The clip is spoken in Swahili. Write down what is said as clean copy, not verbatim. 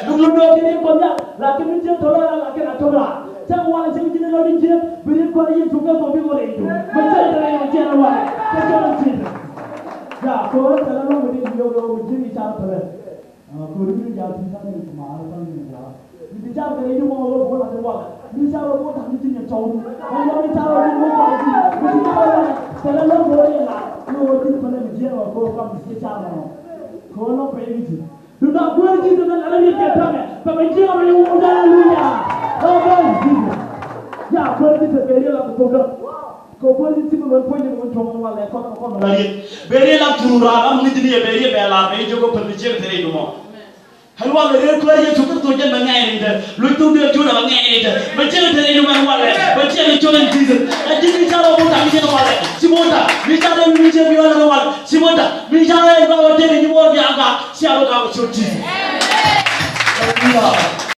Dulu kini banyak, laki mencet thola laki nak thola. Jangan wala jangan jadi lagi je, beri kau ini juga topi kau itu. Mencet terus mencet wala, kecuali mencet. Ya, kau kalau lo beri dia kau mencet bicara terus. Kau ini jangan bicara ni mahal kan ni lah. Bicara kalau itu mau lo buat ada wala. Bicara lo buat tak mencet yang jauh. Kalau bicara lo buat apa? Bicara kalau lo boleh lah, lo itu pada mencet kau kamu bicara lo. Kau lo pergi. Sudah buat gitu kan ada yang kata kan, pemain orang yang udah lunya, ya buat gitu beri lah kau buat itu berpoin dengan cowok malah kau lagi, beri lah turun mungkin dia beri bela, beri juga pergi dari itu mau, halwa beri kau yang cukup tu je mengai ini, lu tu dia cuma mengai ini, macam dari itu mana malah, macam itu yang gitu, jadi bicara bukan bicara malah, si muda, bicara bicara malah, si muda, bicara yang kau jadi ni mau dia agak siapa kau cuci.